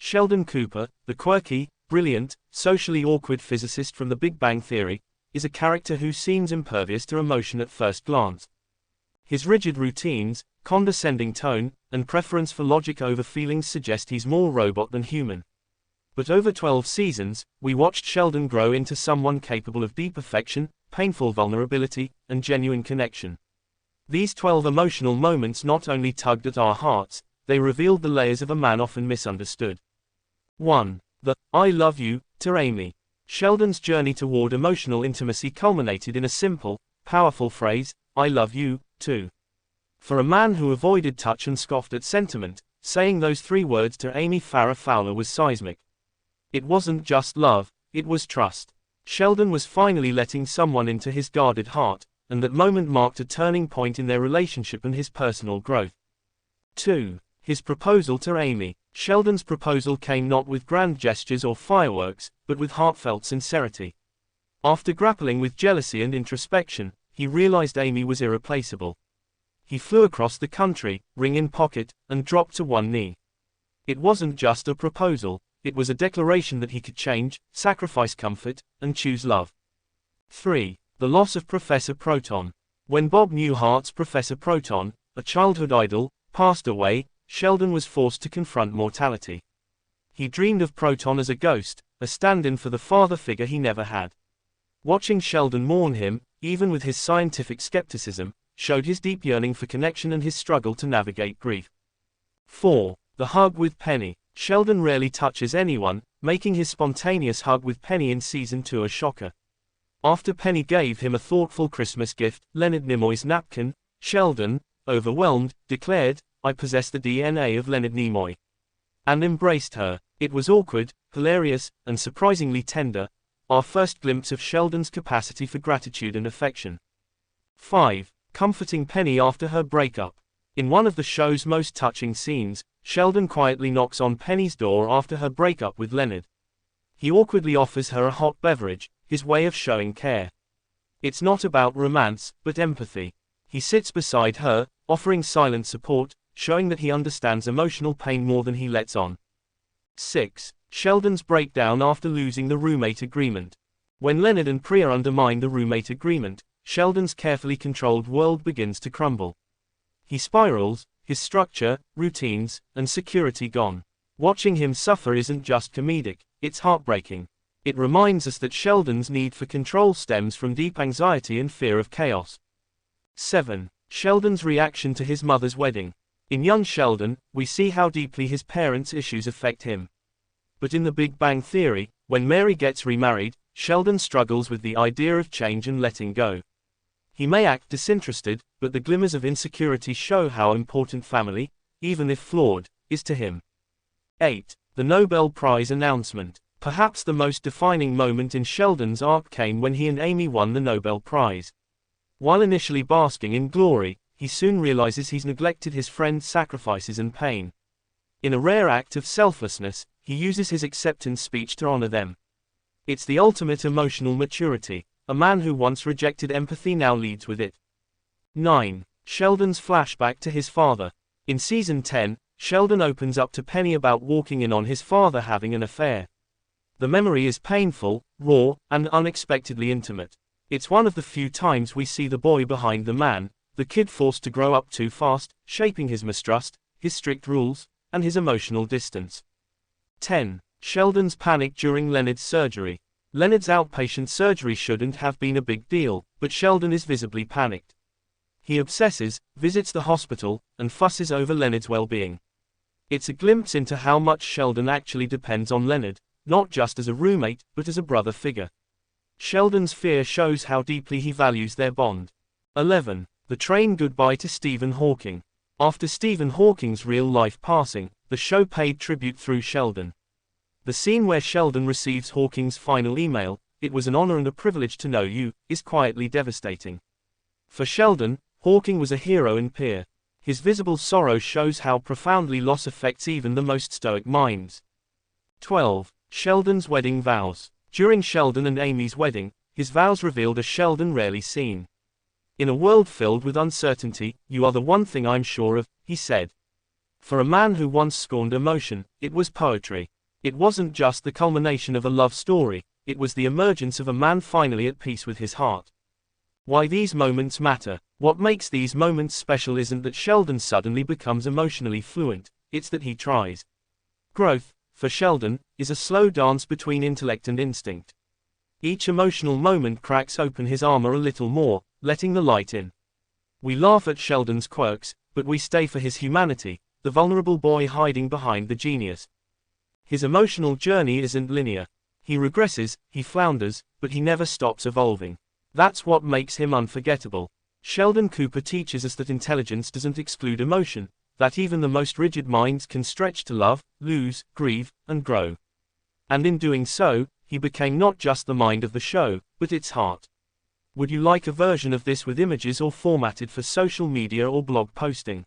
Sheldon Cooper, the quirky, brilliant, socially awkward physicist from The Big Bang Theory, is a character who seems impervious to emotion at first glance. His rigid routines, condescending tone, and preference for logic over feelings suggest he's more robot than human. But over 12 seasons, we watched Sheldon grow into someone capable of deep affection, painful vulnerability, and genuine connection. These 12 emotional moments not only tugged at our hearts, they revealed the layers of a man often misunderstood. 1. The "I love you" to Amy. Sheldon's journey toward emotional intimacy culminated in a simple, powerful phrase, "I love you, too." For a man who avoided touch and scoffed at sentiment, saying those 3 words to Amy Farrah Fowler was seismic. It wasn't just love, it was trust. Sheldon was finally letting someone into his guarded heart, and that moment marked a turning point in their relationship and his personal growth. 2. His proposal to Amy. Sheldon's proposal came not with grand gestures or fireworks, but with heartfelt sincerity. After grappling with jealousy and introspection, he realized Amy was irreplaceable. He flew across the country, ring in pocket, and dropped to one knee. It wasn't just a proposal, it was a declaration that he could change, sacrifice comfort, and choose love. 3. The loss of Professor Proton. When Bob Newhart's Professor Proton, a childhood idol, passed away, Sheldon was forced to confront mortality. He dreamed of Proton as a ghost, a stand-in for the father figure he never had. Watching Sheldon mourn him, even with his scientific skepticism, showed his deep yearning for connection and his struggle to navigate grief. 4. The hug with Penny. Sheldon rarely touches anyone, making his spontaneous hug with Penny in Season 2 a shocker. After Penny gave him a thoughtful Christmas gift, Leonard Nimoy's napkin, Sheldon, overwhelmed, declared, "I possess the DNA of Leonard Nimoy," and embraced her. It was awkward, hilarious, and surprisingly tender, our first glimpse of Sheldon's capacity for gratitude and affection. 5. Comforting Penny after her breakup. In one of the show's most touching scenes, Sheldon quietly knocks on Penny's door after her breakup with Leonard. He awkwardly offers her a hot beverage, his way of showing care. It's not about romance, but empathy. He sits beside her, offering silent support, showing that he understands emotional pain more than he lets on. 6. Sheldon's breakdown after losing the roommate agreement. When Leonard and Priya undermine the roommate agreement, Sheldon's carefully controlled world begins to crumble. He spirals, his structure, routines, and security gone. Watching him suffer isn't just comedic, it's heartbreaking. It reminds us that Sheldon's need for control stems from deep anxiety and fear of chaos. 7. Sheldon's reaction to his mother's wedding. In young Sheldon, we see how deeply his parents' issues affect him. But in The Big Bang Theory, when Mary gets remarried, Sheldon struggles with the idea of change and letting go. He may act disinterested, but the glimmers of insecurity show how important family, even if flawed, is to him. 8. The Nobel Prize announcement. Perhaps the most defining moment in Sheldon's arc came when he and Amy won the Nobel Prize. While initially basking in glory, he soon realizes he's neglected his friend's sacrifices and pain. In a rare act of selflessness, he uses his acceptance speech to honor them. It's the ultimate emotional maturity. A man who once rejected empathy now leads with it. 9. Sheldon's flashback to his father. In Season 10, Sheldon opens up to Penny about walking in on his father having an affair. The memory is painful, raw, and unexpectedly intimate. It's one of the few times we see the boy behind the man, the kid forced to grow up too fast, shaping his mistrust, his strict rules, and his emotional distance. 10. Sheldon's panic during Leonard's surgery. Leonard's outpatient surgery shouldn't have been a big deal, but Sheldon is visibly panicked. He obsesses, visits the hospital, and fusses over Leonard's well-being. It's a glimpse into how much Sheldon actually depends on Leonard, not just as a roommate, but as a brother figure. Sheldon's fear shows how deeply he values their bond. 11. The train goodbye to Stephen Hawking. After Stephen Hawking's real-life passing, the show paid tribute through Sheldon. The scene where Sheldon receives Hawking's final email, "It was an honor and a privilege to know you," is quietly devastating. For Sheldon, Hawking was a hero and peer. His visible sorrow shows how profoundly loss affects even the most stoic minds. 12. Sheldon's wedding vows. During Sheldon and Amy's wedding, his vows revealed a Sheldon rarely seen. In a world filled with uncertainty, "You are the one thing I'm sure of," he said. For a man who once scorned emotion, it was poetry. It wasn't just the culmination of a love story, it was the emergence of a man finally at peace with his heart. Why these moments matter. What makes these moments special isn't that Sheldon suddenly becomes emotionally fluent, it's that he tries. Growth, for Sheldon, is a slow dance between intellect and instinct. Each emotional moment cracks open his armor a little more, letting the light in. We laugh at Sheldon's quirks, but we stay for his humanity, the vulnerable boy hiding behind the genius. His emotional journey isn't linear. He regresses, he flounders, but he never stops evolving. That's what makes him unforgettable. Sheldon Cooper teaches us that intelligence doesn't exclude emotion, that even the most rigid minds can stretch to love, lose, grieve, and grow. And in doing so, he became not just the mind of the show, but its heart. Would you like a version of this with images or formatted for social media or blog posting?